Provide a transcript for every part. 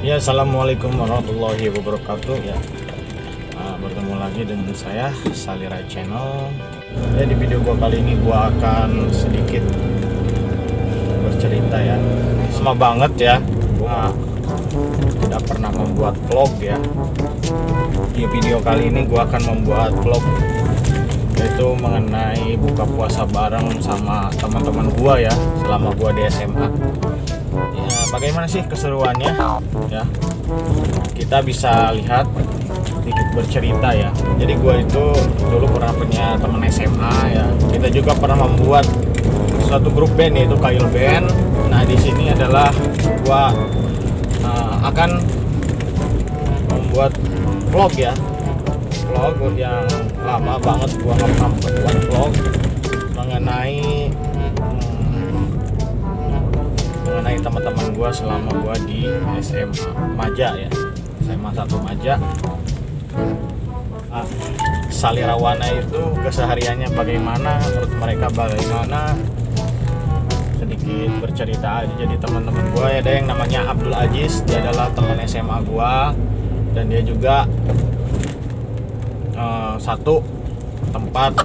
Ya, assalamualaikum warahmatullahi wabarakatuh. Ya, bertemu lagi dengan saya Salira Channel. Ya, di video gua kali ini gua akan sedikit bercerita ya. Lama banget ya, gua tidak pernah membuat vlog ya. Di video kali ini gua akan membuat vlog, yaitu mengenai buka puasa bareng sama teman-teman gua ya selama gua di SMA. Ya, bagaimana sih keseruannya ya, kita bisa lihat sedikit bercerita ya. Jadi gue itu dulu pernah punya teman SMA ya, kita juga pernah membuat suatu grup band yaitu Kail Band. Nah, di sini adalah gue akan membuat vlog ya, vlog yang lama banget gue nggak pernah buat vlog mengenai teman-teman gue selama gue di SMA Maja ya, SMA 1 Maja. Salirawana itu kesehariannya bagaimana, menurut mereka bagaimana, sedikit bercerita aja. Jadi teman-teman gue ada yang namanya Abdul Aziz, dia adalah teman SMA gue dan dia juga satu tempat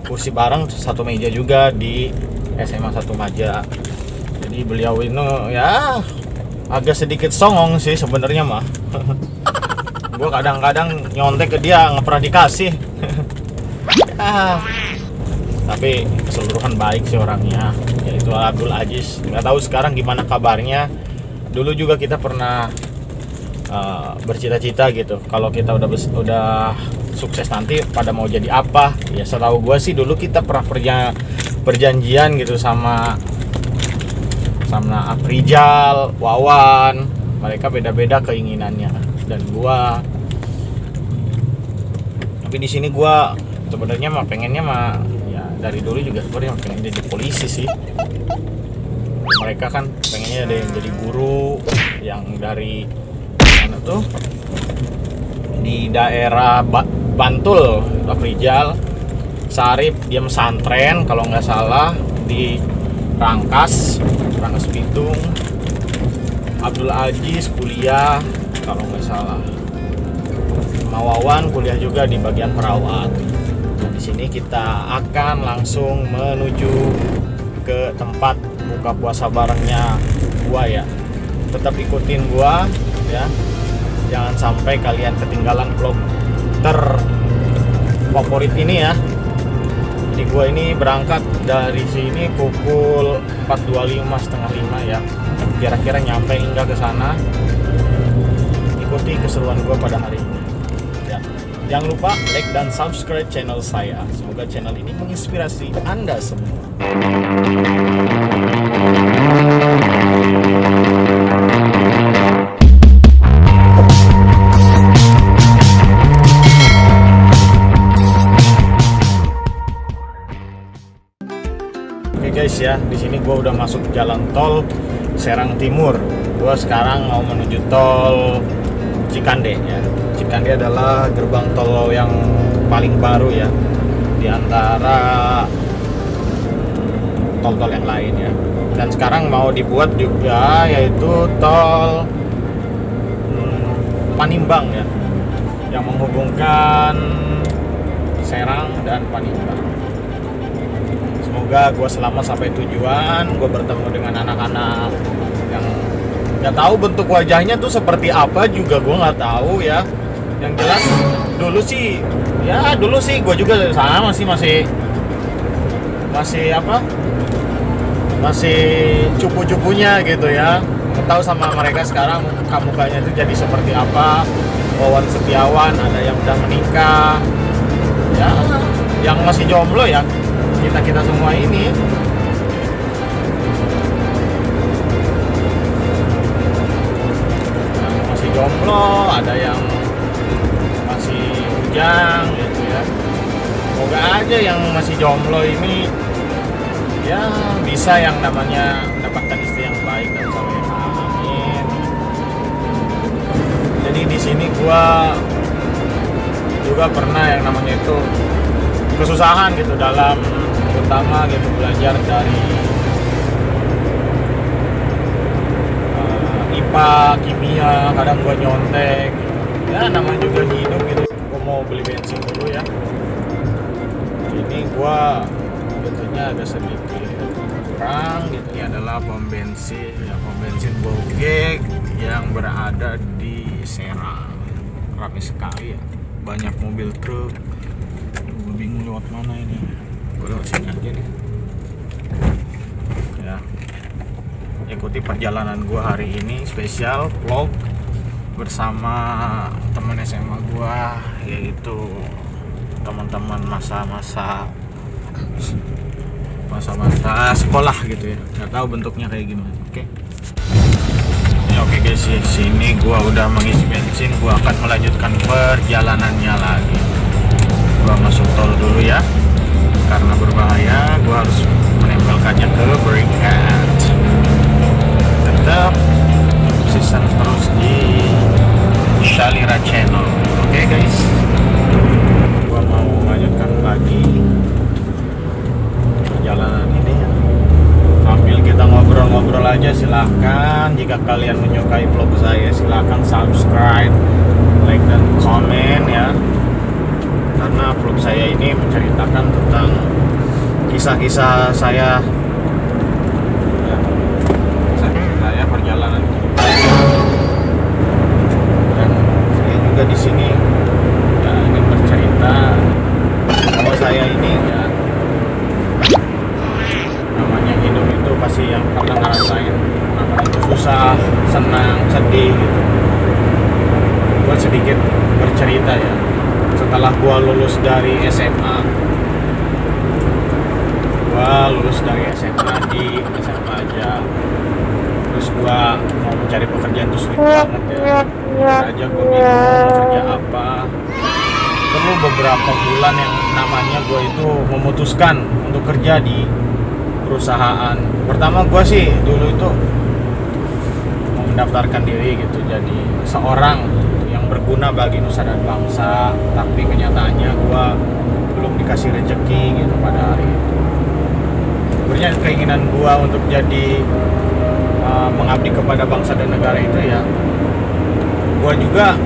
kursi bareng, satu meja juga di SMA 1 Maja. Jadi beliau ini ya agak sedikit songong sih sebenarnya mah. Gue kadang-kadang nyontek ke dia, nggak pernah dikasih. Tapi keseluruhan baik sih orangnya, yaitu Abdul Aziz. Nggak tahu sekarang gimana kabarnya. Dulu juga kita pernah bercita-cita gitu, kalau kita udah sukses nanti pada mau jadi apa. Ya setahu gue sih dulu kita pernah perjanjian gitu sama Aprijal, Wawan. Mereka beda-beda keinginannya dan gua. Tapi di sini gua sebenarnya mah pengennya mah ya dari dulu juga sebenarnya pengen jadi polisi sih. Mereka kan pengennya ada yang jadi guru, yang dari mana tuh di daerah Bantul, Aprijal. Sarip dia pesantren kalau nggak salah di Rangkas Bitung. Abdul Aziz kuliah kalau nggak salah. Mawawan kuliah juga di bagian perawat. Nah, di sini kita akan langsung menuju ke tempat buka puasa barengnya gua ya. Tetap ikutin gua ya. Jangan sampai kalian ketinggalan vlog terfavorit ini ya. Jadi gue ini berangkat dari sini pukul 4.25 setengah 5 ya. Kira-kira nyampe hingga ke sana. Ikuti keseruan gue pada hari ini. Ya. Jangan lupa like dan subscribe channel saya. Semoga channel ini menginspirasi Anda semua. Guys ya, di sini gue udah masuk jalan tol Serang Timur. Gue sekarang mau menuju tol Cikande ya. Cikande adalah gerbang tol yang paling baru ya di antara tol-tol yang lain ya. Dan sekarang mau dibuat juga yaitu tol Panimbang ya, yang menghubungkan Serang dan Panimbang. Semoga gue selamat sampai tujuan. Gue bertemu dengan anak-anak yang nggak tahu bentuk wajahnya tuh seperti apa juga gue nggak tahu ya. Yang jelas dulu sih gue juga sama sih masih cupu-cupunya gitu ya. Nggak tahu sama mereka sekarang mukanya itu jadi seperti apa. Wawan Setiawan ada yang udah menikah ya, yang masih jomblo ya. Kita semua ini masih jomblo, ada yang masih bujang gitu ya. Semoga aja yang masih jomblo ini ya bisa yang namanya mendapatkan istri yang baik dan salehah. Amin. Jadi di sini gua juga pernah yang namanya itu kesusahan gitu dalam terutama gitu belajar dari IPA beberapa kimia, kadang gua nyontek. Ya namanya juga hidup gitu. Gua mau beli bensin dulu ya. Ini gua betulnya agak sedikit kurang. Ini adalah pom bensin, ya, pom bensin Bogeg yang berada di Serang. Ramai sekali ya, banyak mobil truk. Gue bingung lewat mana ini. Gue lewat sini aja nih. Ya, ikuti perjalanan gue hari ini spesial vlog bersama teman SMA gue, yaitu teman-teman masa-masa sekolah gitu ya. Nggak tahu bentuknya kayak gimana. Oke. Oke guys, di sini gua udah mengisi bensin, gua akan melanjutkan perjalanannya lagi. Gua masuk tol dulu ya, karena berbahaya. Gua harus menempelkannya ke brake pad. Tetap season terus di Shalira Channel. Oke guys, gua mau melanjutkan lagi perjalanan ini ya. Sambil kita ngobrol-ngobrol aja, silahkan jika kalian menyukai vlog saya silahkan subscribe, like dan komen ya, karena vlog saya ini menceritakan tentang kisah-kisah saya ya, kisah-kisah saya perjalanan hidup saya. Dan saya juga di sini ya, ingin bercerita bahwa saya ini ya, namanya hidup itu pasti yang pernah ngerasain, namanya itu susah, senang, sedih gitu. Gue sedikit bercerita ya. Setelah gue lulus dari SMA, di SMA aja, terus gue mau mencari pekerjaan itu sulit banget ya. Aja gue bingung mau kerja apa. Perlu beberapa bulan yang namanya gue itu memutuskan untuk kerja di perusahaan. Pertama gue sih dulu itu mau mendaftarkan diri gitu, jadi seorang yang berguna bagi nusa dan bangsa, tapi kenyataannya gue belum dikasih rezeki gitu pada hari itu. Sebenarnya keinginan gue untuk jadi mengabdi kepada bangsa dan negara itu ya, gue juga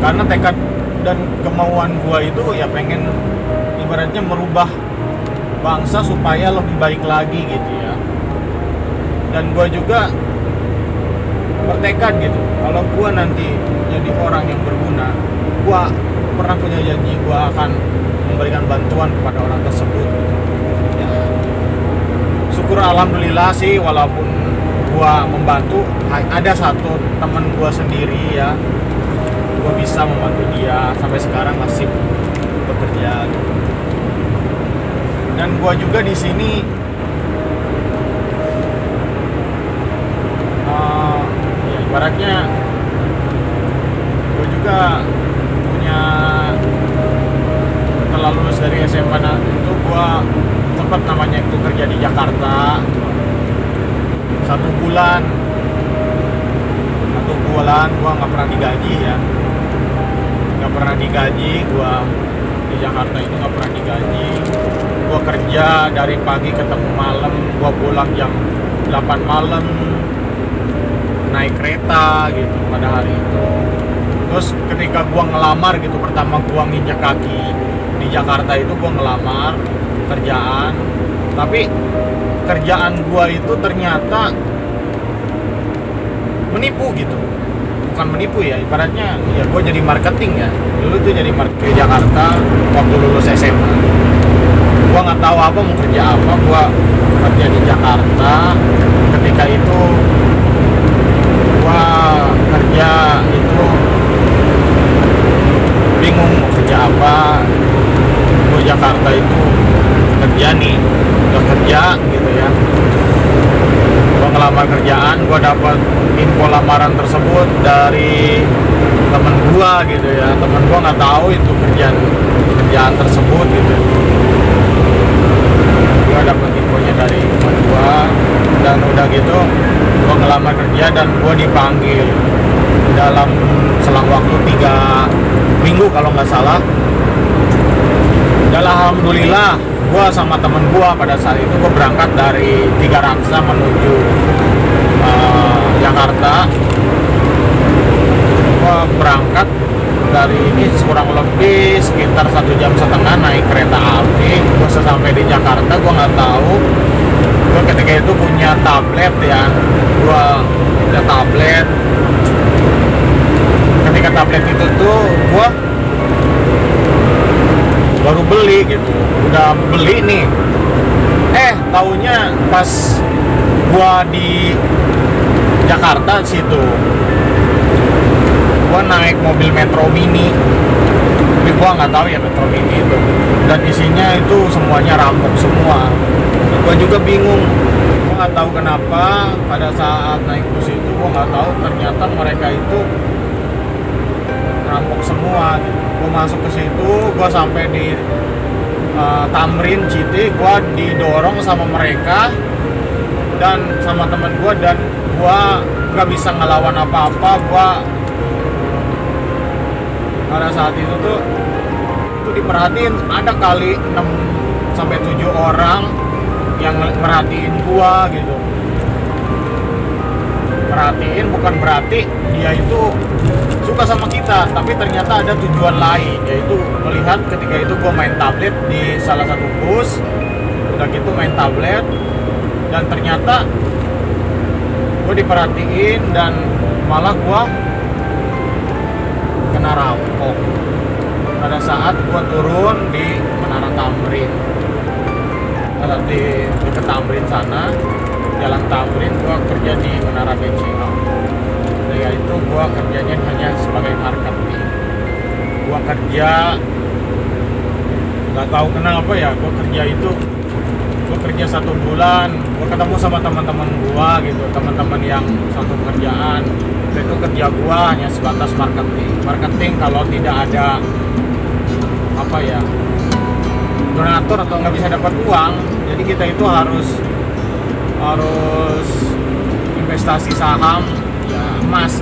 karena tekad dan kemauan gue itu ya pengen ibaratnya merubah bangsa supaya lebih baik lagi gitu ya. Dan gue juga bertekad gitu, kalau gue nanti jadi orang yang berguna, gue pernah punya janji gue akan memberikan bantuan kepada orang tersebut gitu. Ya, syukur alhamdulillah sih, walaupun gue membantu, ada satu teman gue sendiri ya, gue bisa membantu dia sampai sekarang masih bekerja gitu. Dan gua juga di sini ya ibaratnya gua juga punya, setelah lulus dari SMA itu gua sempat namanya itu kerja di Jakarta 1 bulan gua nggak pernah digaji ya, gua di Jakarta itu nggak pernah digaji. Gua kerja dari pagi ketemu malam, gua pulang jam 8 malam, naik kereta gitu pada hari itu. Terus ketika gua ngelamar gitu, pertama gua nginjak kaki di Jakarta itu gua ngelamar kerjaan, tapi kerjaan gua itu ternyata menipu gitu. Bukan menipu ya, ibaratnya ya gua jadi marketing ya. Dulu tuh jadi marketing di Jakarta waktu lulus SMA. Gua nggak tahu apa mau kerja apa, gua kerja di Jakarta. Ketika itu gua kerja itu bingung mau kerja apa. Gua Jakarta itu kerja nih, udah kerja gitu ya. Gua ngelamar kerjaan, gua dapat info lamaran tersebut dari temen gua gitu ya. Temen gua nggak tahu itu kerjaan tersebut gitu. Gua dapat infonya dari teman gua, dan udah gitu gua ngelamar kerja dan gua dipanggil dalam selang waktu 3 minggu kalau nggak salah. Dan alhamdulillah gua sama temen gua pada saat itu gua berangkat dari Tiga Raksa menuju Jakarta. sekitar 1,5 jam naik kereta api. Gue sampai di Jakarta, gue nggak tahu. Gue ketika itu punya tablet ya, gue punya tablet. Ketika tablet itu tuh gue baru beli gitu, udah beli nih. Taunya pas gue di Jakarta situ, gue naik mobil Metro Mini. Tapi gue nggak tahu ya Metro Mini itu, dan isinya itu semuanya rampok semua. Gue juga bingung, gue nggak tahu kenapa pada saat naik bus itu gue nggak tahu ternyata mereka itu rampok semua gitu. Gue masuk ke situ, gue sampai di Tamrin City, gue didorong sama mereka dan sama temen gue, dan gue nggak bisa ngelawan apa-apa. Gue pada saat itu tuh diperhatiin ada kali 6-7 orang yang merhatiin gua gitu. Perhatiin bukan berarti dia itu suka sama kita, tapi ternyata ada tujuan lain, yaitu melihat ketika itu gua main tablet di salah satu bus. Udah gitu main tablet, dan ternyata gua diperhatiin dan malah gua kena rampok pada saat gua turun di Menara Tamrin. Di dekat Tamrin sana, Jalan Tamrin, gua kerja di Menara BCA. Ya itu gua kerjanya hanya sebagai marketing. Gua kerja nggak tahu kenapa ya, gua kerja 1 bulan. Gua ketemu sama teman-teman gua gitu, teman-teman yang satu kerjaan. Itu kerja gua hanya sebatas marketing kalau tidak ada donatur atau nggak bisa dapat uang, jadi kita itu harus investasi saham ya, emas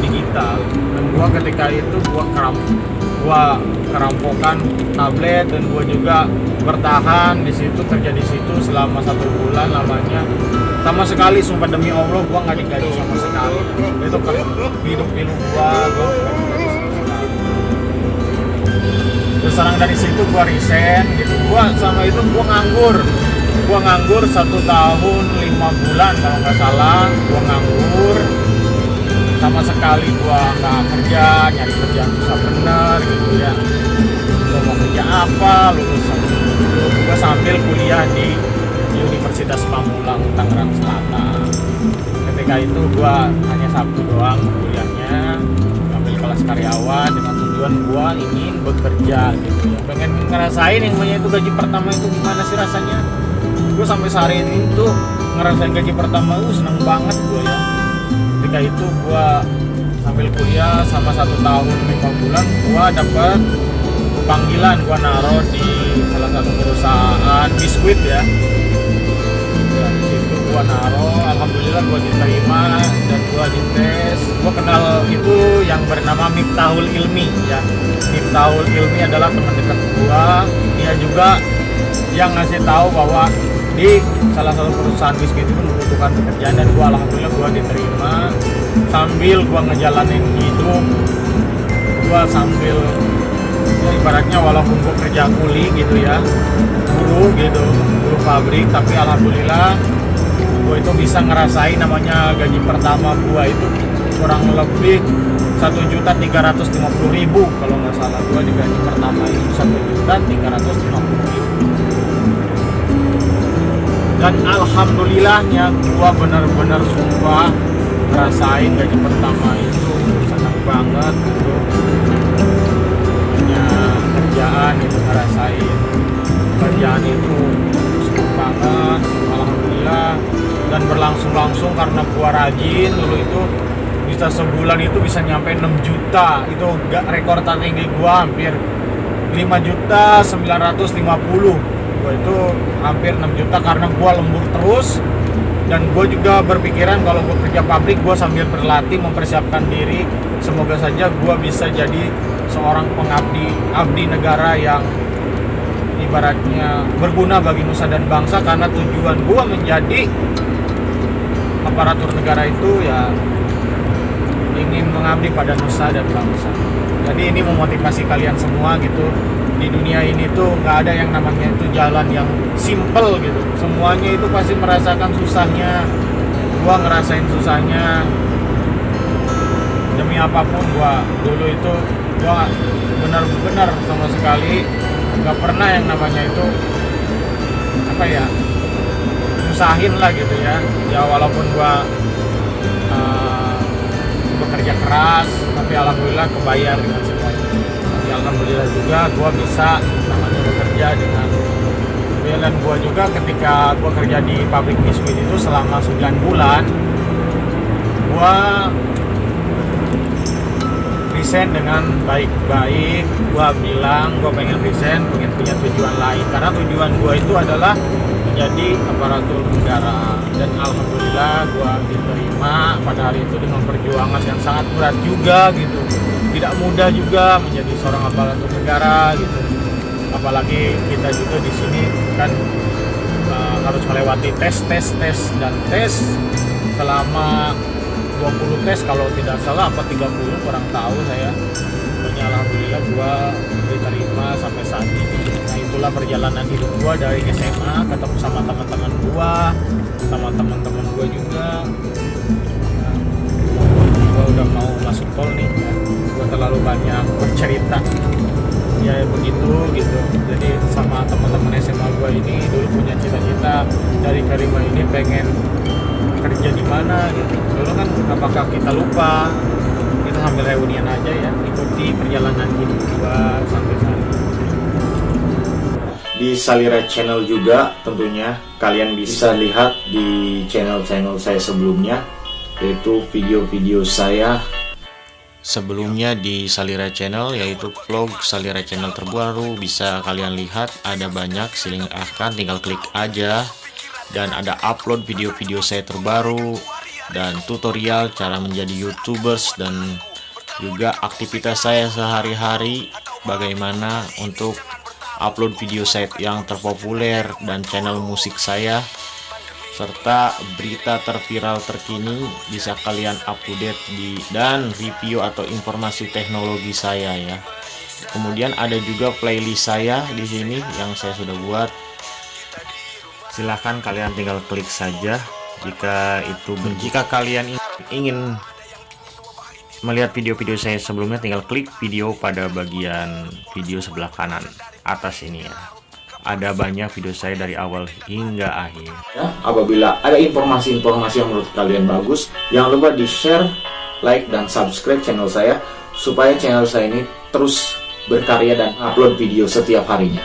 digital. Dan gua ketika itu gua kerampokan tablet, dan gua juga bertahan di situ, kerja di situ selama 1 bulan lamanya. Sama sekali, sumpah demi Allah, gua nggak digaji sama sekali. Itu hidup pilu gua nggak digaji sama sekali. Terus sekarang dari situ gua resign gitu. Gua nganggur 1 tahun 5 bulan kalau nggak salah. Gua nganggur sama sekali, gua nggak kerja, nyari kerjaan susah bener gitu ya. Gua mau kerja apa, gua sambil kuliah di Universitas Pamulang, Tangerang Selatan. Ketika itu gua hanya Sabtu doang kuliahnya, ambil kelas karyawan dengan tujuan gua ingin bekerja gitu ya. Pengen ngerasain yang namanya itu gaji pertama itu gimana sih rasanya. Gua sampai sehari ini tuh ngerasain gaji pertama, seneng banget gua ya. Ketika itu gua sambil kuliah sama 1 tahun 5 bulan, gua dapat panggilan, gua naro di salah satu perusahaan biskuit ya. Di situ gua naro, alhamdulillah gua diterima dan gua dites. Gua kenal itu yang bernama Miftahul Ilmi ya. Miftahul Ilmi adalah teman dekat gua. Dia juga yang ngasih tahu bahwa di salah satu perusahaan biskuit itu membutuhkan pekerjaan, dan gua alhamdulillah gua diterima. Sambil gua ngejalanin hidup, gua sambil ya ibaratnya walaupun gua kerja kuli gitu ya, buruh pabrik, tapi alhamdulillah gua itu bisa ngerasain namanya gaji pertama gua itu kurang lebih 1.350.000 kalau nggak salah. Gua di gaji pertama itu 1.350.000, dan alhamdulillahnya gua benar-benar sumpah ngerasain gaji pertama itu senang banget gitu. Punya kerjaan itu ngerasain kerjaan itu senang banget, alhamdulillah. Dan berlangsung karena gua rajin dulu itu, bisa sebulan itu bisa nyampe 6 juta. Itu rekor tertinggi gua, hampir 5.950.000. Gua itu hampir 6 juta karena gua lembur terus. Dan gue juga berpikiran kalau gue kerja pabrik, gue sambil berlatih mempersiapkan diri, semoga saja gue bisa jadi seorang abdi negara yang ibaratnya berguna bagi nusa dan bangsa. Karena tujuan gue menjadi aparatur negara itu ya ingin mengabdi pada nusa dan bangsa. Jadi ini memotivasi kalian semua gitu. Di dunia ini tuh nggak ada yang namanya itu jalan yang simple gitu. Semuanya itu pasti merasakan susahnya. Gua ngerasain susahnya. Demi apapun gua dulu itu gua benar-benar sama sekali nggak pernah yang namanya itu apa ya, nyusahin lah gitu ya. Ya walaupun gua bekerja keras, tapi alhamdulillah kebayar dengan semuanya. Tapi alhamdulillah juga gua bisa namanya bekerja dengan, dan gua juga ketika gua kerja di pabrik biskuit itu selama 9 bulan gua resign dengan baik-baik. Gua bilang gua pengen resign, pengen punya tujuan lain, karena tujuan gua itu adalah menjadi aparatur negara. Dan alhamdulillah gua diterima pada hari itu dengan perjuangan yang sangat berat juga gitu. Tidak mudah juga menjadi seorang aparatur negara gitu. Apalagi kita juga di sini kan harus melewati tes dan tes selama 20 tes kalau tidak salah, apa 30 kurang tahu saya. Pokoknya alhamdulillah gua diterima sampai saat ini. Nah itulah perjalanan hidup gua dari SMA, ketemu sama teman-teman gua, sama teman-teman gua juga. Nah, gua udah mau masuk tol nih ya. Gua terlalu banyak bercerita ya begitu gitu. Jadi sama teman-teman SMA gua ini dulu punya cita-cita dari Karima ini pengen kerja di mana gitu. Dulu kan apakah kita lupa, kita sambil reunian aja ya, ikuti perjalanan hidup gua sampai saat ini. Di Salira Channel juga tentunya kalian bisa lihat di channel-channel saya sebelumnya, yaitu video-video saya sebelumnya di Salira Channel, yaitu vlog Salira Channel terbaru. Bisa kalian lihat, ada banyak, silahkan tinggal klik aja. Dan ada upload video-video saya terbaru dan tutorial cara menjadi YouTubers, dan juga aktivitas saya sehari-hari, bagaimana untuk upload video saya yang terpopuler, dan channel musik saya, serta berita terviral terkini bisa kalian update di, dan review atau informasi teknologi saya ya. Kemudian ada juga playlist saya di sini yang saya sudah buat. Silahkan kalian tinggal klik saja jika kalian ingin melihat video-video saya sebelumnya, tinggal klik video pada bagian video sebelah kanan atas ini ya. Ada banyak video saya dari awal hingga akhir ya. Apabila ada informasi-informasi yang menurut kalian bagus, jangan lupa di share, like, dan subscribe channel saya supaya channel saya ini terus berkarya dan upload video setiap harinya.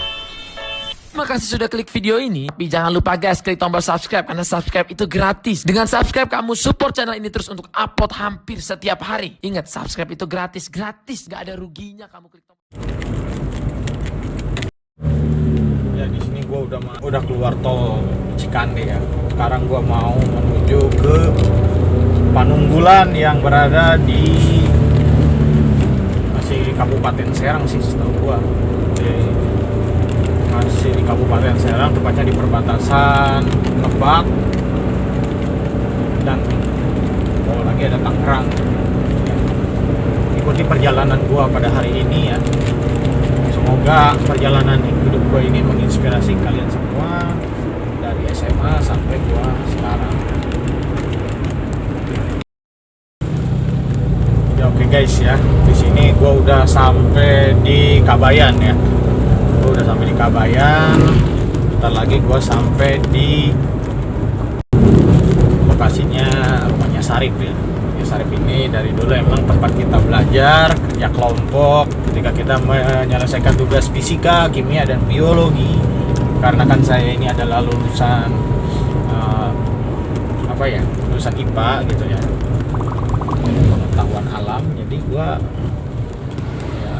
Terima kasih sudah klik video ini. Tapi jangan lupa guys, klik tombol subscribe, karena subscribe itu gratis. Dengan subscribe kamu support channel ini terus untuk upload hampir setiap hari. Ingat, subscribe itu gratis, gak ada ruginya kamu klik tombol. Ya di sini gua udah keluar tol Cikande ya. Sekarang gua mau menuju ke Panunggulan yang berada di masih Kabupaten Serang sih setahu gua. Masih di Kabupaten Serang, tepatnya di perbatasan Lebak dan lagi ada Tangerang. Ikuti perjalanan gua pada hari ini ya. Semoga perjalanan hidup gua ini menginspirasi kalian semua dari SMA sampai gua sekarang. Ya oke guys ya, di sini gua udah sampai di Kabayan ya. Udah sampai di Kabayan. Bentar lagi gue sampai di lokasinya rumahnya Sarip ya. Rumahnya Sarip ini dari dulu emang tempat kita belajar kerja kelompok ketika kita menyelesaikan tugas fisika, kimia, dan biologi. Karena kan saya ini adalah lulusan lulusan IPA gitu ya, pengetahuan alam. Jadi gue ya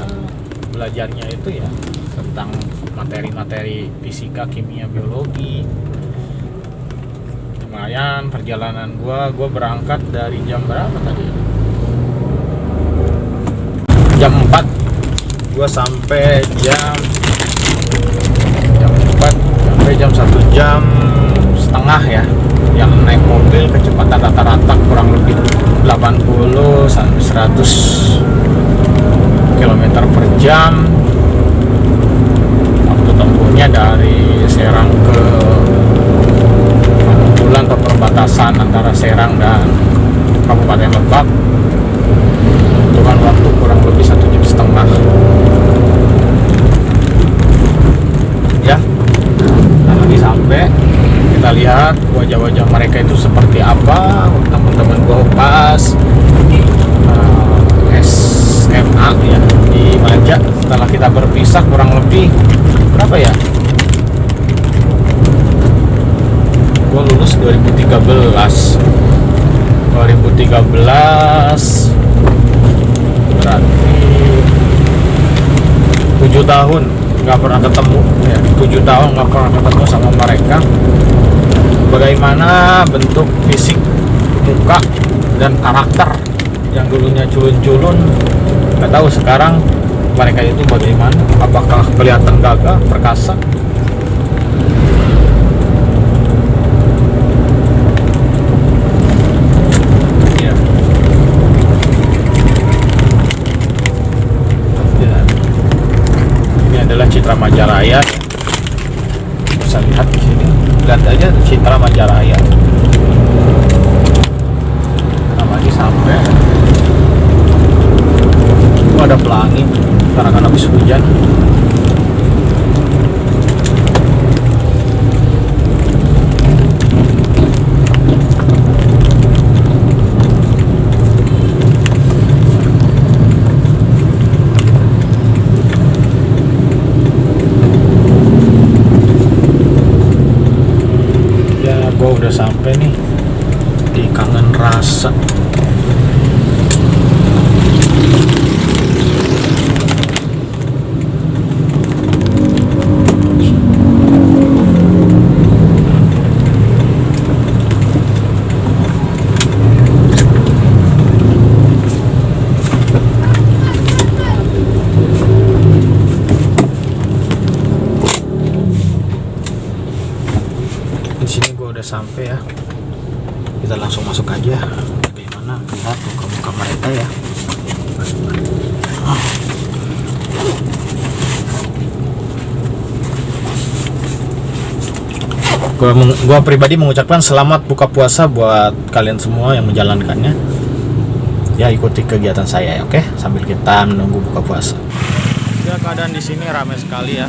belajarnya itu ya tentang materi-materi fisika, kimia, biologi. Lumayan perjalanan gua berangkat dari jam berapa tadi? Jam 4. Gua sampai jam 4 sampai jam 1 jam setengah ya. Yang naik mobil kecepatan rata-rata kurang lebih 80 80 sampai 100 km per jam. Waktu tempuhnya dari Serang ke Pamungkulan atau perbatasan antara Serang dan Kabupaten Lebak, membutuhkan waktu kurang lebih 1,5 jam. Ya, nah, lagi sampai. Kita lihat wajah-wajah mereka itu seperti apa. Teman-teman gua pas SMA ya di Maja. Setelah kita berpisah kurang lebih berapa ya? Gua lulus 2013 berarti 7 tahun nggak pernah ketemu ya. 7 tahun nggak pernah ketemu sama mereka. Bagaimana bentuk fisik, muka, dan karakter yang dulunya culun-culun, nggak tahu sekarang mereka itu bagaimana. Apakah kelihatan gagah, perkasa? Ya. Ini adalah Citra Majalaya. Bisa lihat di sini. Lihat aja Citra Majalaya. Nah, lagi sampai. Ada pelangi karena kan habis hujan. Gue udah sampai nih di Kangen Rasa. Di sini gue udah sampai ya. Kita langsung masuk aja. Bagaimana lihat muka-muka mereka ya. Gua pribadi mengucapkan selamat buka puasa buat kalian semua yang menjalankannya. Ya, ikuti kegiatan saya ya, oke? Sambil kita menunggu buka puasa. Ya, keadaan di sini ramai sekali ya.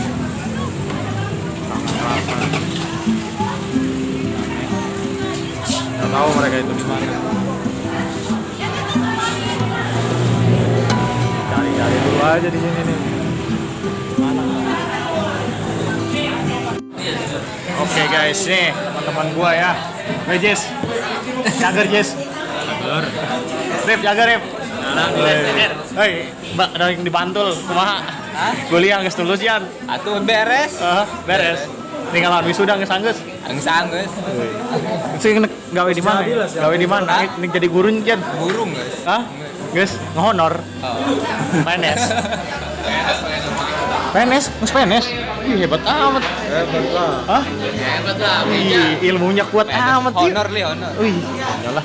Nggak tahu mereka itu di mana. Cari-cari dulu aja di sini nih. Mana? Oke guys, nih teman-teman gua ya. Hey Jess, jaga Jess. Rip, jaga Rip. Hei, mbak, ada yang dibantul, kumaha? Kuliah geus lulus yan. Atuh beres. Beres. Tinggal lawan wisuda geus anggeus. Geus. Sing gawe di mana? Gawe di mana? Ini jadi guru nya. Burung guys. Hah? Geus ngehonor. PNS. PNS? Mas PNS? Ih, hebat amat. Hebat lah. Hah? Hebat lah. Ih, ilmunya kuat amat sih. Honor li honor. Wih, yalah.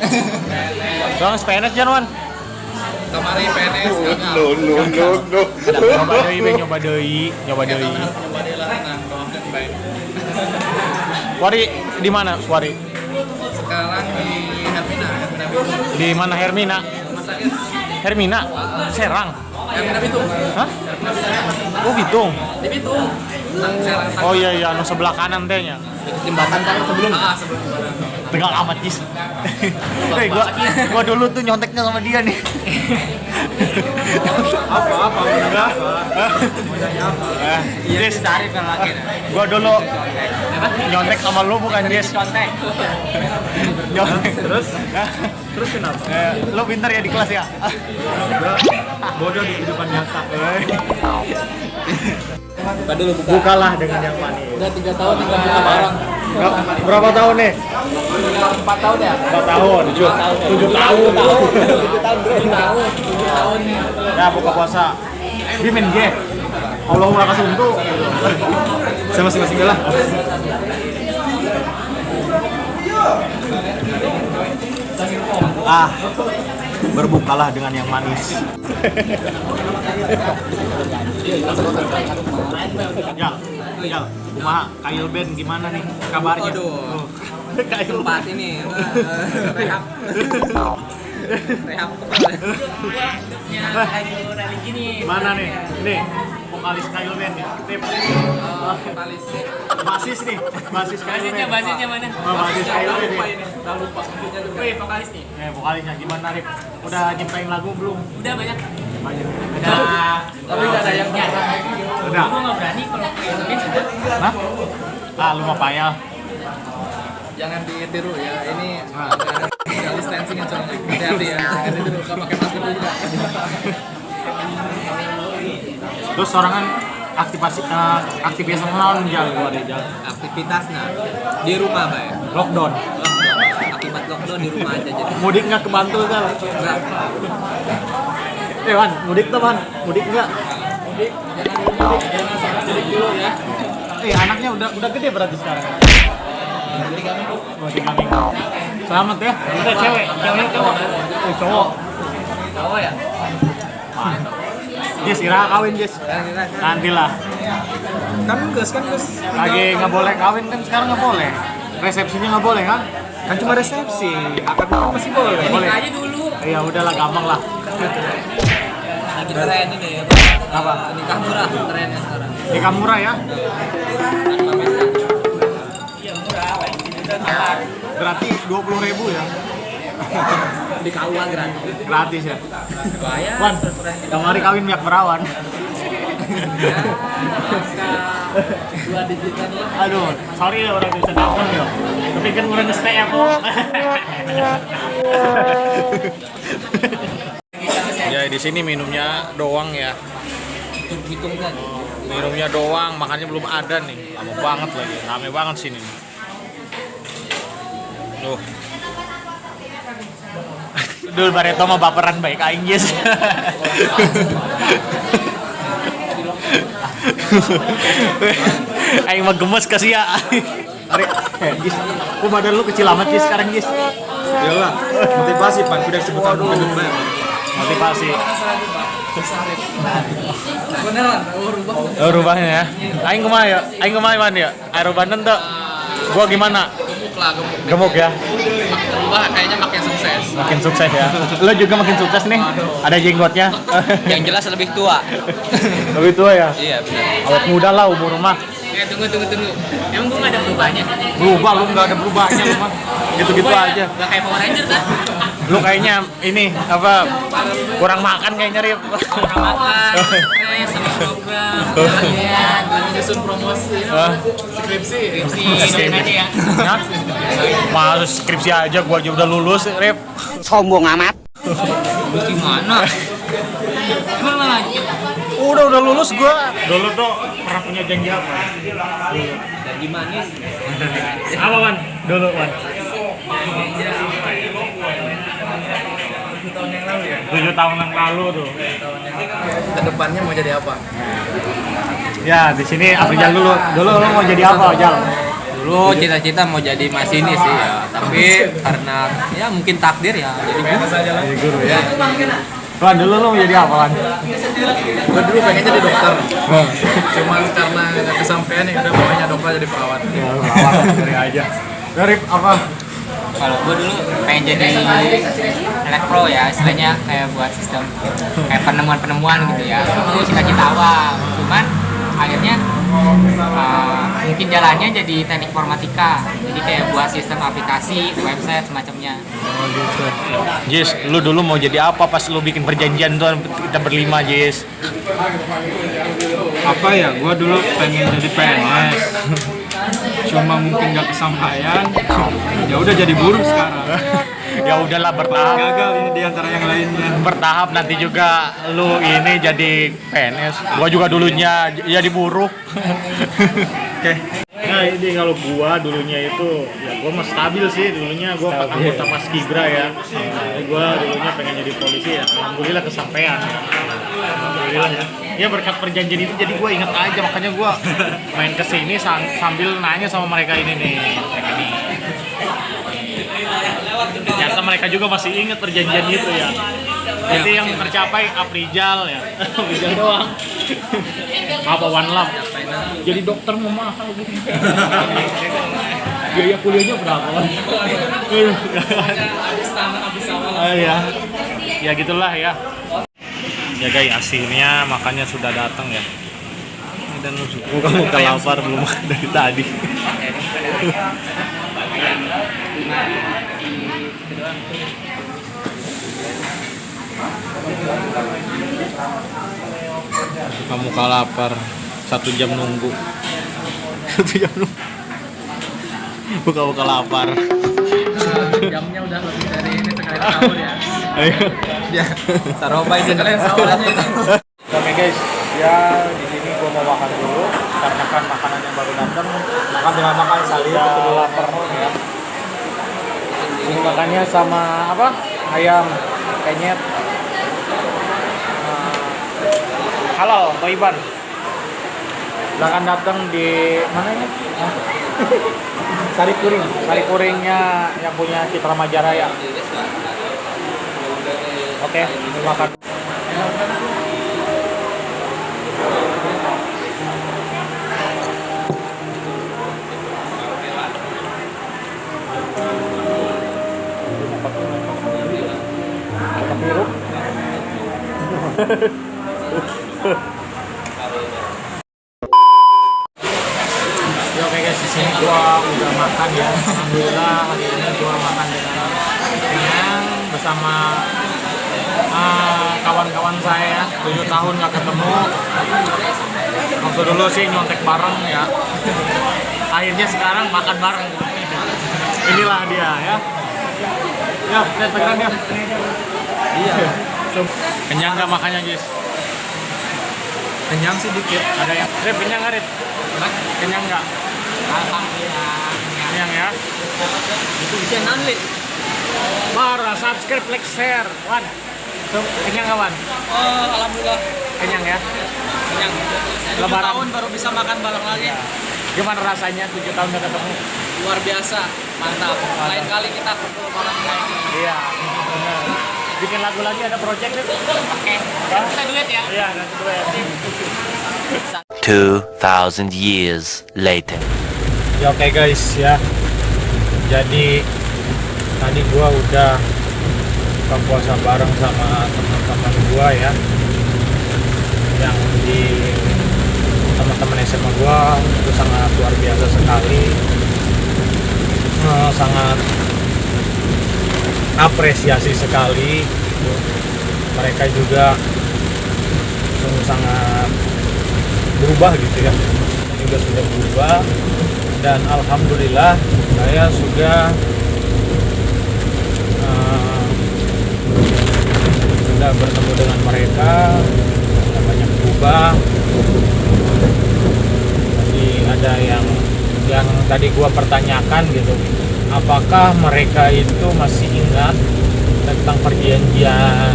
Bang, PNS Janwan. Kemarin PNS. No. Nyoba deui. Wari di mana, Wari? Sekarang di Hermina. Di mana Hermina? Hermina? Serang. Hermina Bitung. Hah? Oh, Bitung. Di Bitung. Serang. Oh iya, anu sebelah kanan tehnya. Jembatan kan sebelum. Tegal amat Jis. Hei, gua dulu tuh nyonteknya sama dia nih. Apa enggak? Jis, Cari lagi. gua dulu nyontek sama lu bukan Jis. Contek. Nyontek. Terus kenapa? Lu pintar ya di kelas ya? Bodoh di kehidupan nyata. Buka dulu buka. Bukalah dengan yang manis. Udah 3 tahun tinggal buka barang. Berapa tahun nih? 4 tahun ya? 4 tahun. 7 tahun. 7 tahun bro. 7 tahun. Ya, buka puasa. Bimin G. Allahumma kasih untuk. Saya masing-masing lah. berbukalah dengan yang manis. Jal, kumaha Kyle Ben gimana nih kabarnya? Aduh. Kyle Tempat ini rehab. Rehab. Mana nih? Ini vokalis Kyle Ben ya. Vokalis. Basis nih, basis Kyle Ben. Basisnya mana? Oh, basis Kyle Ben. Lupa ini. Udah lupa. Wih, vokalis nih. Vokalisnya gimana Rip? Udah nyiptain lagu belum? Udah banyak. Banyak. Tapi nggak ada yang nyata. Udah. Gue nggak berani kalau kayak sudah. Hah? Ah, lu mah payah. Jangan ditiru ya. Ini ada social distancing yang soalnya. Hati-hati ya. Jangan ditiru. Nggak pakai masker juga. Terus sorangan aktivitas naon Jal gua deh Jal. Aktivitasnya di rumah, Bay. Lockdown. Akibat lockdown di rumah aja jadi. Mudik nggak ke Bantul Jal? Enggak. Wan, mudik tuh Man. Mudik nggak? Jangan sampai mudik dulu ya. Anaknya udah gede berarti sekarang. Oh, 3 minggu. Selamat ya. Udah cewek cowok. Cowok. Tahu ya? Jess, iraha kawin Jess. Nanti lah. Kan gas. Lagi nggak boleh kawin kan sekarang nggak boleh. Resepsinya nggak boleh kan? Kan cuma resepsi. Akad nikah masih boleh. Boleh. Nikah aja dulu. Iya udahlah gampang lah. Lagi tren ini ya. Apa? Nikah murah trennya sekarang. Nikah murah ya. Berarti 20.000 ya. Di KUA gratis. Gratis ya. Bayar. Wan, kamari kawin biak perawan. Dua digitan ya. Aduh, sorry ya orang bisa datang ya. Tapi kan udah nge-stay ya kok. Ya di sini minumnya doang ya. Hitung kan. Minumnya doang, makannya belum ada nih. Lama banget lagi, rame banget sini. Tuh. Dul Barreto mah baperan baik aing Jess. Aing mah gemes kasih ya. Ari, Jess, kok badan lu kecil amat Jess sekarang Jess? Iyalah, motivasi Pak, udah sebutan gendut banget. Motivasi. Beneran, rubah. Oh, rubahnya ya. Aing kumaha ya? Aing kumaha man ya? Aerobanen tuh. Gua gimana? Gemuk lah, gemuk. Gemuk ya. Rubah kayaknya makin sukses. Makin sukses ya. Lo juga makin sukses nih. Ada jenggotnya. Yang jelas lebih tua. Lebih tua ya? Iya, benar. Awet muda lah umur mah. Tunggu. Emang gue nggak ada perubahannya? Berubah lu nggak ada perubahannya lu mah. Gitu-gitu aja. Nggak kayak Power Ranger kan? Lu kayaknya ini apa kurang makan kayaknya Rip. Kurang makan, sama program, latihan, lagi nyusun promosi, skripsi aja ya. Nah, masuk skripsi aja gua aja udah lulus Rip. Sombong amat. Terus gimana? Emang lagi? Udah lulus gua. Dulu tuh pernah punya janji apa? Janji manis. Apa Wan? Dulu Wan. 7 tahun yang lalu tuh. Kedepannya mau jadi apa? Ya di sini Afrijal dulu. Dulu lo mau jadi apa Jal? Dulu cita-cita mau jadi masinis sih ya, tapi karena ya mungkin takdir ya jadi guru. Jadi guru ya. Wan dulu lo mau jadi apa Wan? Gue dulu pengen jadi dokter, cuma karena nggak kesampaian ya udah pokoknya dokter jadi perawat. Ya perawat dari aja. Dari apa? Kalau gue dulu pengen jadi elektro ya, istilahnya kayak buat sistem kayak penemuan-penemuan gitu ya. Itu cita-cita awal, cuman akhirnya mungkin jalannya jadi teknik informatika, jadi kayak buat sistem aplikasi, website semacamnya. Oh gitu. Jis, lu dulu mau jadi apa pas lu bikin perjanjian tuh kita berlima Jis? Apa ya, gue dulu pengen jadi PNS cuma mungkin gak kesampaian, ya udah jadi buruh sekarang. Ya udahlah bertahap. Gagal ini diantara yang lainnya. Bertahap nanti juga lu ini jadi PNS. Gua juga dulunya jadi buruh. Oke. Nah ini kalau gua dulunya itu ya gua mah stabil sih dulunya gua anggota Paskibra ya. Gua dulunya pengen jadi polisi ya. Alhamdulillah kesampaian. Alhamdulillah ya. Ya berkat perjanjian itu jadi gua inget aja makanya gua main kesini sambil nanya sama mereka ini nih. Ternyata mereka juga masih inget perjanjian itu ya. Jadi yang tercapai Aprijal ya. Aprijal doang. Apa One Love? Jadi dokter mau mahal gitu. Biaya kuliahnya berapa? Ya. Ya gitulah ya. Ya guys, asinnya makannya sudah datang ya. Dan muka lapar belum makan dari tadi. Muka lapar, 1 jam nunggu. 1 jam nunggu. Buka lapar. Jamnya udah lebih dari ini sekalian sahur ya. Ayo. Ya, taruh aja sekalian sahur aja itu. Oke guys, ya di sini gua mau makan dulu karena kan makanan yang baru datang. Makan tinggal makan saja lapar ya. Ini makannya sama apa? Ayam penyet. Halal, Toiban. Silahkan datang di mana ini? Sari Kuringnya yang punya Citra Majaraya. Oke, makan. Ya oke guys, di sini gua udah makan ya. Alhamdulillah hari ini gua makan dengan kenyang bersama kawan-kawan saya. 7 tahun nggak ketemu. Waktu dulu sih nyontek bareng ya. Akhirnya sekarang makan bareng. Inilah dia ya. Ya, lihat tegeran dia. Iya. Kenyang nggak makannya guys? Kenyang sih dikit. Ada yang kenyang nggak Rit? Kenyang nggak? Alhamdulillah. Kenyang ya? Itu bisa nanlit. Marah, subscribe, like, share. Wan, tuh, kenyang nggak Wan? Oh, alhamdulillah. Kenyang ya? Kenyang. 7 Lebaran. tahun baru bisa makan bareng lagi. Gimana rasanya 7 tahun nggak ketemu? Luar biasa, mantap. Lain kali kita kumpul bareng lagi. Iya, benar. Bikin lagu lagi ada project Rit? Oke, kita duet ya. Iya, nanti duet. 2,000 years later. Ya oke guys ya. Jadi tadi gua udah buka puasa bareng sama teman-teman gua ya. Yang di teman-teman SMA gua itu sangat luar biasa sekali. Sangat apresiasi sekali. Mereka juga sungguh sangat berubah gitu ya. Juga sudah berubah. Dan alhamdulillah saya sudah bertemu dengan mereka, sudah banyak berubah. Jadi ada yang tadi gua pertanyakan gitu, apakah mereka itu masih ingat tentang perjanjian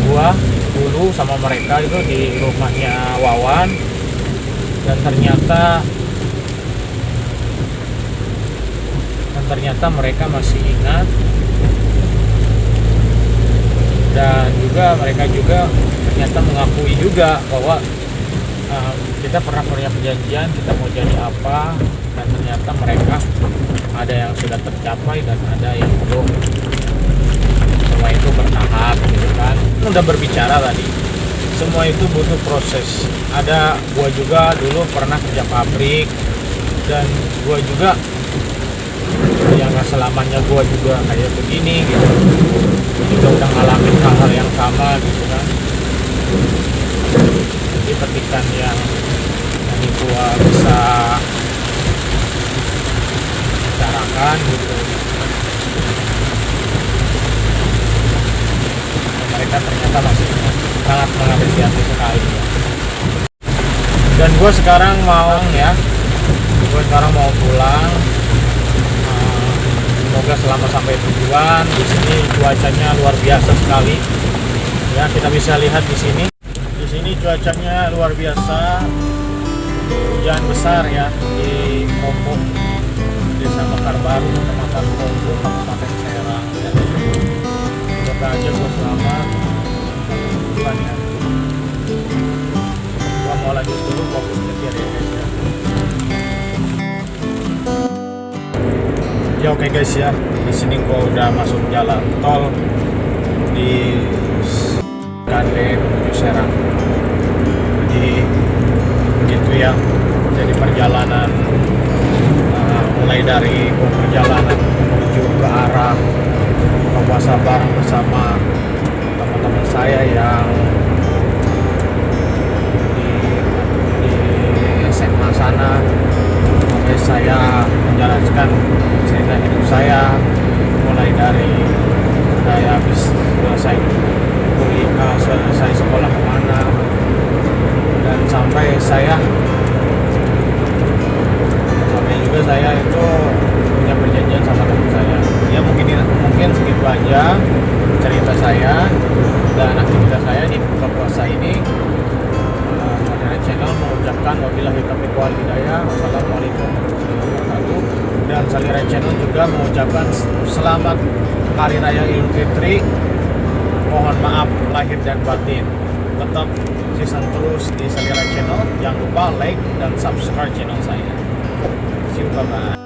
gua dulu sama mereka itu di rumahnya Wawan. Dan ternyata mereka masih ingat, dan juga mereka juga ternyata mengakui juga bahwa kita pernah punya perjanjian kita mau jadi apa, dan ternyata mereka ada yang sudah tercapai dan ada yang belum. Semua itu bertahap gitu kan. Udah berbicara tadi, semua itu butuh proses. Ada gua juga dulu pernah kerja pabrik, dan gua juga yang nggak selamanya gua juga kayak begini gitu. Gua juga udah ngalamin hal-hal yang sama gitu kan. Jadi petikan yang gua bisa bicarakan gitu, mereka ternyata masih sangat mengapresiasi sekali ya. Dan gue sekarang mau pulang. Semoga selama sampai tujuan. Di sini cuacanya luar biasa sekali ya, kita bisa lihat di sini. Di sini cuacanya luar biasa, hujan besar ya di Kompong, Desa Mekar Baru, Kecamatan Kompong, Kabupaten Serang ya. Semoga aja gue selamat. fokus nyetir ya guys ya. Ya oke guys ya, di sini gua udah masuk jalan tol di Kande menuju Serang. Jadi begitu ya. Jadi perjalanan mulai dari perjalanan menuju ke arah Buka Puasa bareng bersama teman-teman saya yang di SMA sana, sampai saya menjelaskan cerita hidup saya mulai dari saya habis selesai kuliah, selesai sekolah kemana, dan sampai juga saya itu punya perjanjian sama teman saya. Ya mungkin segitu aja cerita saya dan aktivitas saya di buka puasa ini. Salira Channel mengucapkan wabillahi taufiq wal hidayah. Wassalamualaikum warahmatullahi wabarakatuh. Dan Salira Channel juga mengucapkan selamat Hari Raya Idul Fitri. Mohon maaf lahir dan batin. Tetap season terus di Salira Channel. Jangan lupa like dan subscribe channel saya. See you, bye-bye.